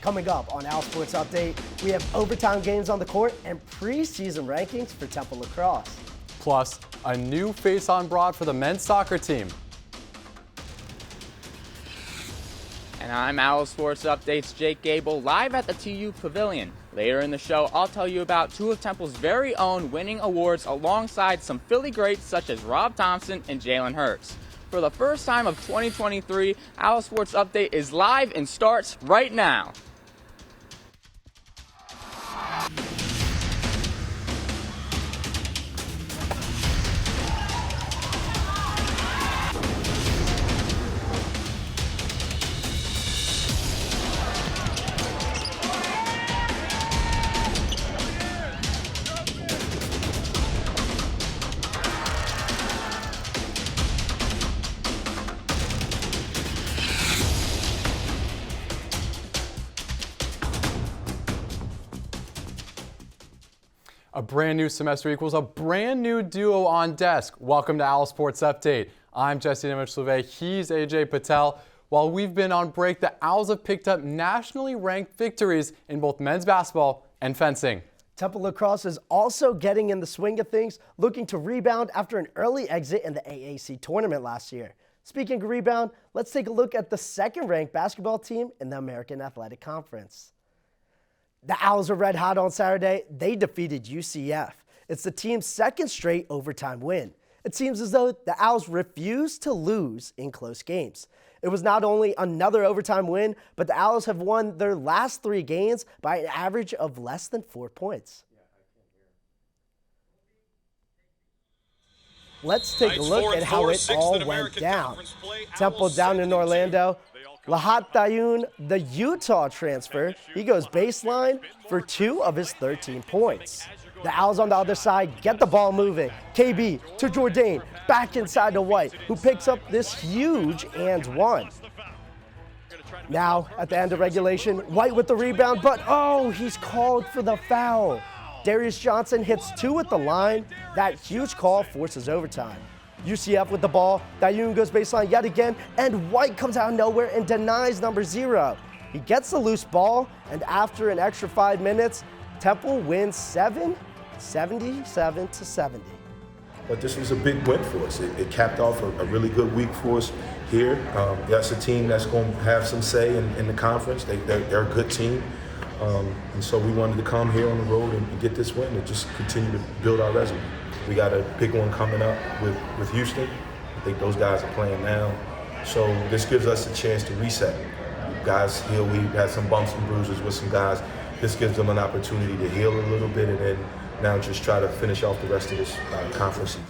Coming up on OwlSports Update, we have overtime games on the court and preseason rankings for Temple lacrosse. Plus, a new face on broad for the men's soccer team. And I'm OwlSports Update's Jake Gable, live at the TU Pavilion. Later in the show, I'll tell you about two of Temple's very own winning awards alongside some Philly greats such as Rob Thompson and Jalen Hurts. For the first time of 2023, OwlSports Update is live and starts right now. A brand new semester equals a brand new duo on desk. Welcome to OwlSports Update. I'm Jesse Louvet. He's Ajay Patel. While we've been on break, the Owls have picked up nationally ranked victories in both men's basketball and fencing. Temple lacrosse is also getting in the swing of things, looking to rebound after an early exit in the AAC tournament last year. Speaking of rebound, let's take a look at the second-ranked basketball team in the American Athletic Conference. The Owls are red hot on Saturday. They defeated UCF. It's the team's second straight overtime win. It seems as though the Owls refuse to lose in close games. It was not only another overtime win, but the Owls have won their last 3 games by an average of less than 4 points. Let's take a look at how it all went down. Temple down in Orlando. Lahat Dayun, the Utah transfer, he goes baseline for 2 of his 13 points. The Owls on the other side get the ball moving. KB to Jourdain, back inside to White, who picks up this huge and one. Now, at the end of regulation, White with the rebound, but oh, he's called for the foul. Darius Johnson hits 2 at the line. That huge call forces overtime. UCF with the ball, Dayun goes baseline yet again, and White comes out of nowhere and denies number 0. He gets the loose ball, and after an extra 5 minutes, Temple wins 77-70. But this was a big win for us. It capped off a really good week for us here. That's a team that's going to have some say in the conference. They're a good team. And so we wanted to come here on the road and get this win and just continue to build our resume. We got a big one coming up with Houston. I think those guys are playing now. So this gives us a chance to reset. Guys heal. We had some bumps and bruises with some guys. This gives them an opportunity to heal a little bit and then now just try to finish off the rest of this conference season.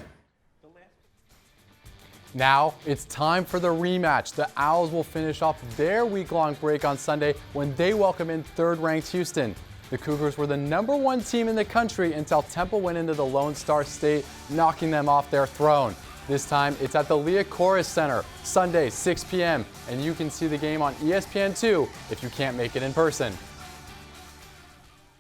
Now it's time for the rematch. The Owls will finish off their week-long break on Sunday when they welcome in third-ranked Houston. The Cougars were the #1 team in the country until Temple went into the Lone Star State, knocking them off their throne. This time, it's at the Liacouras Center, Sunday, 6 p.m., and you can see the game on ESPN2 if you can't make it in person.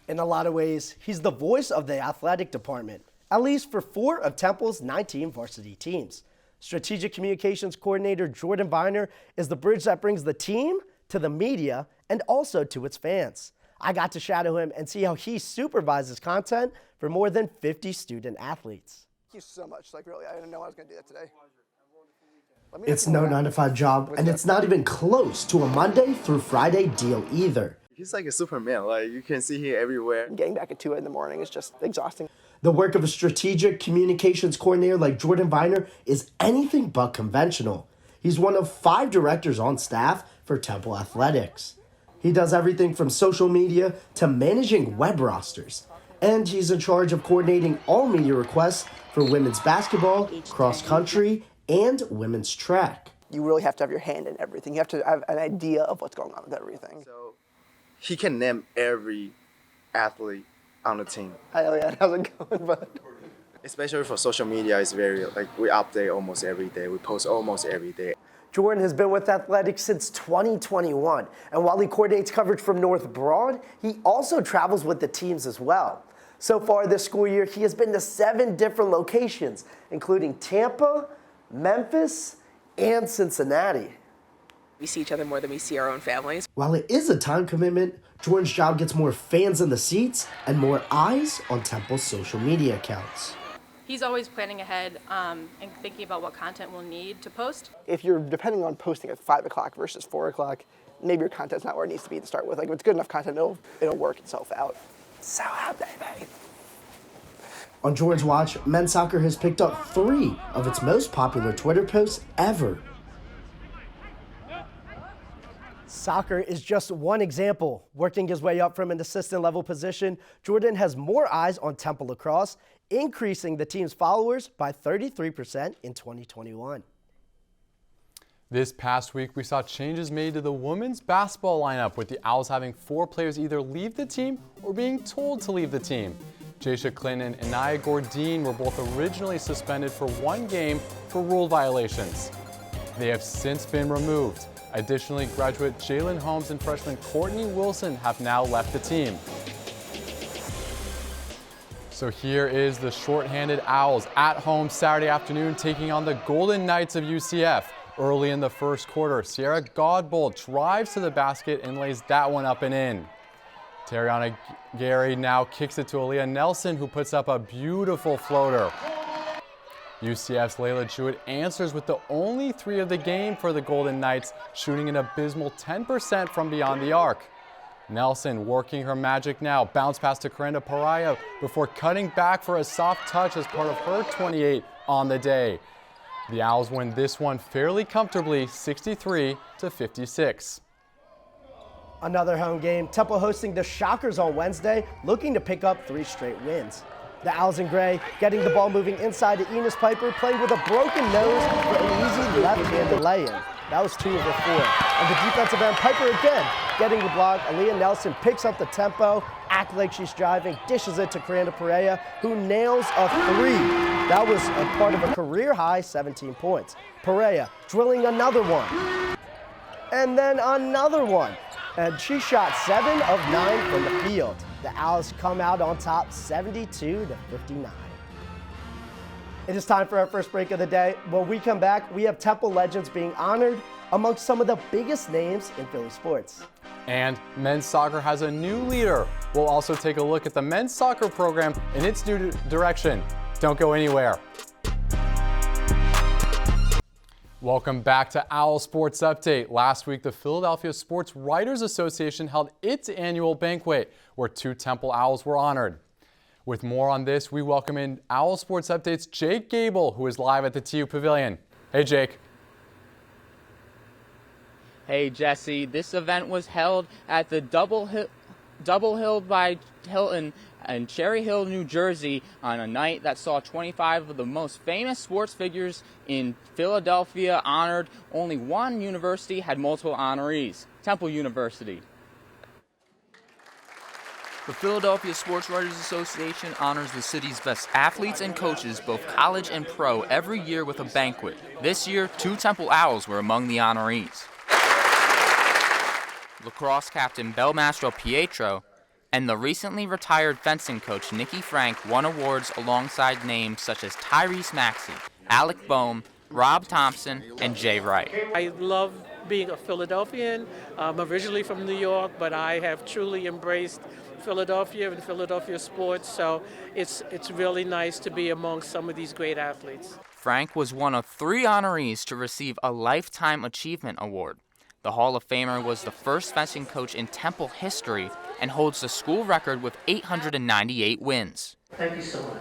In a lot of ways, he's the voice of the athletic department, at least for 4 of Temple's 19 varsity teams. Strategic Communications Coordinator Jordan Viner is the bridge that brings the team to the media and also to its fans. I got to shadow him and see how he supervises content for more than 50 student athletes. Thank you so much. Really, I didn't know I was going to do that today. It's no 9-to-5 job, and it's not even close to a Monday through Friday deal either. He's like a Superman. You can see him everywhere. Getting back at 2 in the morning is just exhausting. The work of a strategic communications coordinator like Jordan Viner is anything but conventional. He's one of 5 directors on staff for Temple Athletics. He does everything from social media to managing web rosters. And he's in charge of coordinating all media requests for women's basketball, cross country, and women's track. You really have to have your hand in everything. You have to have an idea of what's going on with everything. So he can name every athlete on the team. Hell yeah, how's it going, bud? Especially for social media, it's very, we update almost every day. We post almost every day. Jordan has been with athletics since 2021, and while he coordinates coverage from North Broad, he also travels with the teams as well. So far this school year, he has been to 7 different locations, including Tampa, Memphis, and Cincinnati. We see each other more than we see our own families. While it is a time commitment, Jordan's job gets more fans in the seats and more eyes on Temple's social media accounts. He's always planning ahead and thinking about what content we'll need to post. If you're depending on posting at 5 o'clock versus 4 o'clock, maybe your content's not where it needs to be to start with. Like, if it's good enough content, it'll work itself out. So happy. On Jordan's watch, men's soccer has picked up 3 of its most popular Twitter posts ever. Soccer is just one example. Working his way up from an assistant level position, Jordan has more eyes on Temple lacrosse, increasing the team's followers by 33% in 2021. This past week, we saw changes made to the women's basketball lineup, with the Owls having 4 players either leave the team or being told to leave the team. Jaisha Clinton and Nia Gordine were both originally suspended for 1 game for rule violations. They have since been removed. Additionally, graduate Jalen Holmes and freshman Courtney Wilson have now left the team. So here is the shorthanded Owls at home Saturday afternoon, taking on the Golden Knights of UCF. Early in the first quarter, Sierra Godbold drives to the basket and lays that one up and in. Tariana Gary now kicks it to Aaliyah Nelson, who puts up a beautiful floater. UCF's Layla Jewett answers with the only 3 of the game for the Golden Knights, shooting an abysmal 10% from beyond the arc. Nelson working her magic now, bounce pass to Corenda Pariah before cutting back for a soft touch as part of her 28 on the day. The Owls win this one fairly comfortably, 63-56. Another home game, Temple hosting the Shockers on Wednesday, looking to pick up 3 straight wins. The Owls in gray getting the ball moving inside to Enos Piper, playing with a broken nose for an easy left-handed lay-in. That was 2 of the 4. On the defensive end, Piper again getting the block. Aaliyah Nelson picks up the tempo, acts like she's driving, dishes it to Corenda Pereira, who nails a 3. That was a part of a career-high 17 points. Pereira drilling another one. And then another one. And she shot 7 of 9 from the field. The Owls come out on top 72-59. It is time for our first break of the day. When we come back, we have Temple legends being honored amongst some of the biggest names in Philly sports. And men's soccer has a new leader. We'll also take a look at the men's soccer program in its new direction. Don't go anywhere. Welcome back to Owl Sports Update. Last week, the Philadelphia Sports Writers Association held its annual banquet, where 2 Temple Owls were honored. With more on this, we welcome in Owl Sports Update's Jake Gable, who is live at the TU Pavilion. Hey, Jake. Hey, Jesse. This event was held at the Double Hill by Hilton in Cherry Hill, New Jersey, on a night that saw 25 of the most famous sports figures in Philadelphia honored. Only one university had multiple honorees, Temple University. The Philadelphia Sports Writers Association honors the city's best athletes and coaches, both college and pro, every year with a banquet. This year, 2 Temple Owls were among the honorees. Lacrosse captain Belmastro Pietro and the recently retired fencing coach Nikki Frank won awards alongside names such as Tyrese Maxey, Alec Boehm, Rob Thompson, and Jay Wright. I love being a Philadelphian. I'm originally from New York, but I have truly embraced Philadelphia and Philadelphia sports, so it's really nice to be among some of these great athletes. Frank was one of 3 honorees to receive a Lifetime Achievement Award. The Hall of Famer was the first fencing coach in Temple history and holds the school record with 898 wins. Thank you so much.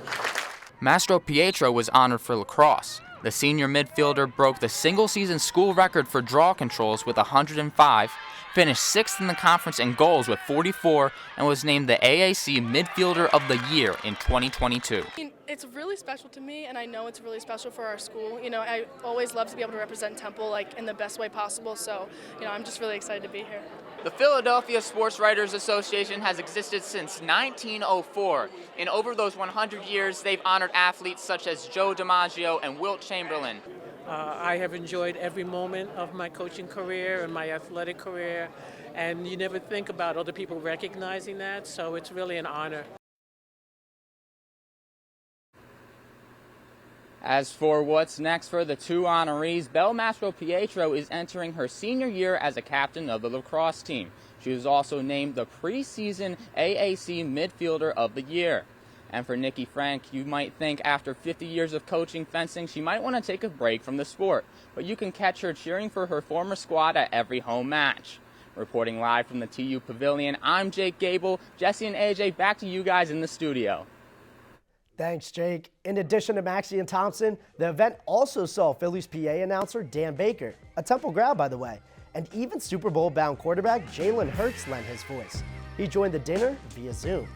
Mastro Pietro was honored for lacrosse. The senior midfielder broke the single-season school record for draw controls with 105, finished 6th in the conference in goals with 44, and was named the AAC Midfielder of the Year in 2022. It's really special to me, and I know it's really special for our school. You know, I always love to be able to represent Temple in the best way possible, so, I'm just really excited to be here. The Philadelphia Sports Writers Association has existed since 1904. In over those 100 years, they've honored athletes such as Joe DiMaggio and Wilt Chamberlain. I have enjoyed every moment of my coaching career and my athletic career, and you never think about other people recognizing that, so it's really an honor. As for what's next for the two honorees, Belle Mastro-Pietro is entering her senior year as a captain of the lacrosse team. She was also named the preseason AAC Midfielder of the Year. And for Nikki Frank, you might think after 50 years of coaching fencing, she might want to take a break from the sport. But you can catch her cheering for her former squad at every home match. Reporting live from the TU Pavilion, I'm Jake Gable. Jesse and AJ, back to you guys in the studio. Thanks, Jake. In addition to Maxie and Thompson, the event also saw Phillies PA announcer Dan Baker, a Temple grad, by the way, and even Super Bowl-bound quarterback Jalen Hurts lent his voice. He joined the dinner via Zoom.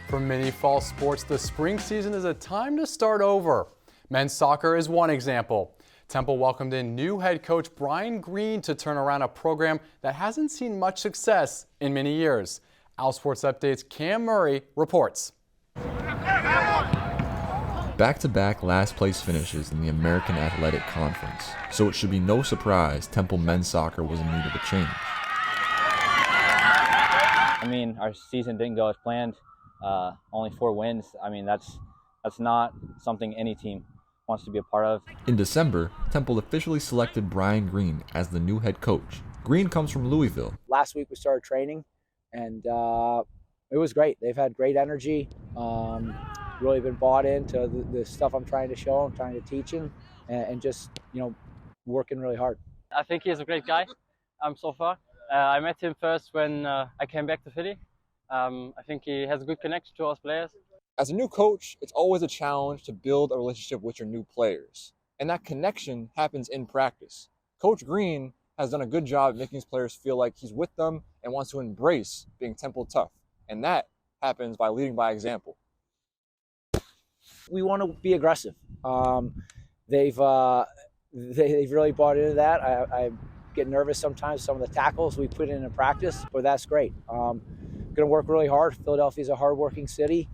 For many fall sports, the spring season is a time to start over. Men's soccer is one example. Temple welcomed in new head coach Brian Green to turn around a program that hasn't seen much success in many years. OwlSports Update's Cam Murray reports. Back-to-back last-place finishes in the American Athletic Conference, so it should be no surprise Temple men's soccer was in need of a change. I mean, our season didn't go as planned. Only 4 wins. I mean, that's not something any team wants to be a part of. In December, Temple officially selected Brian Green as the new head coach. Green comes from Louisville. Last week we started training, and it was great. They've had great energy, really been bought into the stuff I'm trying to show them, trying to teach them, and just, working really hard. I think he's a great guy so far. I met him first when I came back to Philly. I think he has a good connection to us players. As a new coach, it's always a challenge to build a relationship with your new players. And that connection happens in practice. Coach Green has done a good job making his players feel like he's with them and wants to embrace being Temple tough. And that happens by leading by example. We want to be aggressive. They've really bought into that. I get nervous sometimes, some of the tackles we put in practice, but that's great. Going to work really hard. Philadelphia's a hardworking city.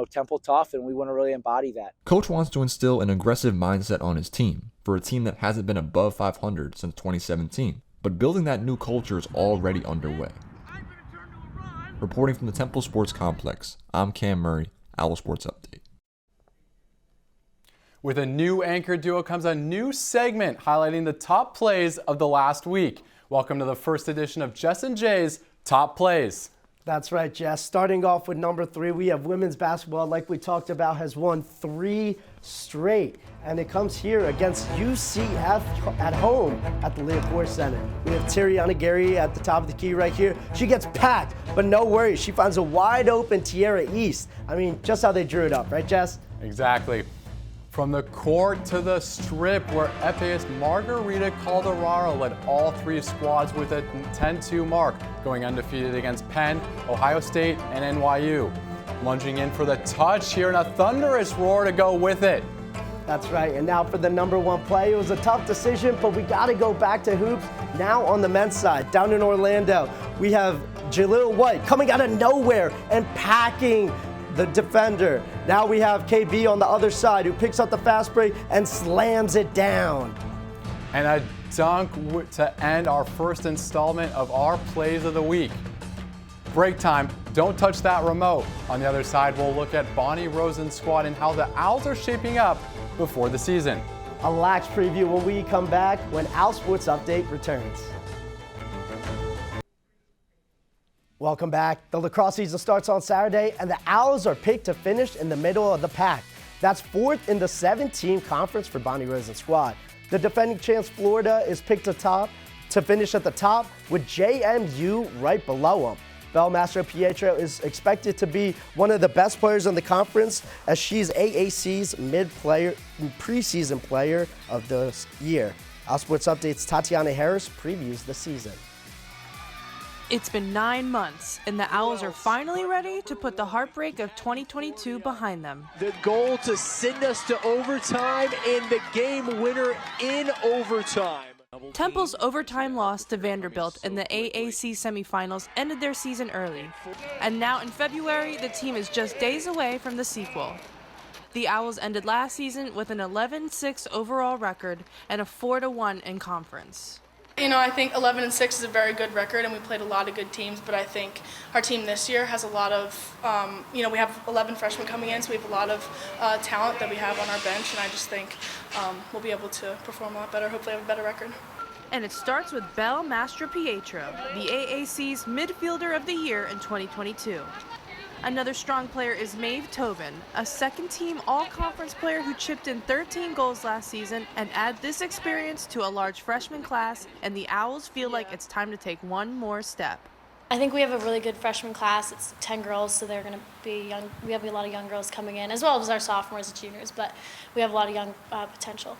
Temple tough, and we want to really embody that. Coach wants to instill an aggressive mindset on his team for a team that hasn't been above 500 since 2017. But building that new culture is already underway. Reporting from the Temple Sports Complex, I'm Cam Murray, OwlSports Update. With a new anchor duo comes a new segment highlighting the top plays of the last week. Welcome to the first edition of Jess and Jay's Top Plays. That's right, Jess. Starting off with number 3, we have women's basketball, like we talked about, has won 3 straight. And it comes here against UCF at home at the Leopold Center. We have Tiriana Gary at the top of the key right here. She gets packed, but no worries. She finds a wide open Tierra East. I mean, just how they drew it up, right, Jess? Exactly. From the court to the strip, where FAS Margarita Calderaro led all 3 squads with a 10-2 mark, going undefeated against Penn, Ohio State, and NYU. Lunging in for the touch here, and a thunderous roar to go with it. That's right, and now for the number 1 play. It was a tough decision, but we got to go back to hoops. Now on the men's side, down in Orlando, we have Jaleel White coming out of nowhere and packing the defender. Now we have KB on the other side, who picks up the fast break and slams it down. And a dunk to end our first installment of our plays of the week. Break time. Don't touch that remote. On the other side, we'll look at Bonnie Rosen's squad and how the Owls are shaping up before the season. A lax preview when we come back when OwlSports Update returns. Welcome back. The lacrosse season starts on Saturday, and the Owls are picked to finish in the middle of the pack. That's 4th in the 7-team conference for Bonnie Rosen's squad. The defending champs Florida is picked to finish at the top, with JMU right below them. Belle Mastro-Pietro is expected to be one of the best players in the conference, as she's AAC's preseason player of the year. OwlSports Update's Tatiana Harris previews the season. It's been 9 months, and the Owls are finally ready to put the heartbreak of 2022 behind them. The goal to send us to overtime and the game winner in overtime. Temple's overtime loss to Vanderbilt in the AAC semifinals ended their season early. And now in February, the team is just days away from the sequel. The Owls ended last season with an 11-6 overall record and a 4-1 in conference. You know, I think 11-6 is a very good record, and we played a lot of good teams, but I think our team this year has a lot of, you know, we have 11 freshmen coming in, so we have a lot of talent that we have on our bench, and I just think we'll be able to perform a lot better, hopefully have a better record. And it starts with Belle Mastropietro, the AAC's Midfielder of the Year in 2022. Another strong player is Maeve Tobin, a second-team all-conference player who chipped in 13 goals last season, and add this experience to a large freshman class, and the Owls feel like it's time to take one more step. I think we have a really good freshman class. It's 10 girls, so they're going to be young. We have a lot of young girls coming in, as well as our sophomores and juniors, but we have a lot of young potential.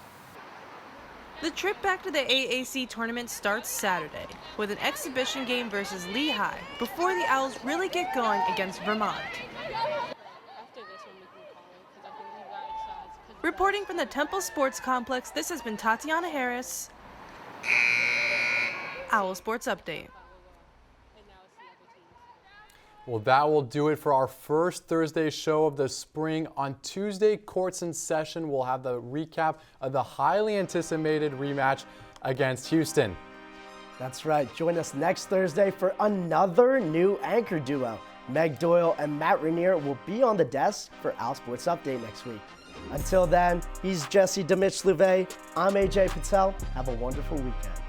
The trip back to the AAC tournament starts Saturday with an exhibition game versus Lehigh before the Owls really get going against Vermont. Reporting from the Temple Sports Complex, this has been Tatiana Harris, Owl Sports Update. Well, that will do it for our first Thursday show of the spring. On Tuesday, courts in session. We'll have the recap of the highly anticipated rematch against Houston. That's right. Join us next Thursday for another new anchor duo. Meg Doyle and Matt Rainier will be on the desk for Owl Sports Update next week. Until then, he's Jesse Louvet. I'm Ajay Patel. Have a wonderful weekend.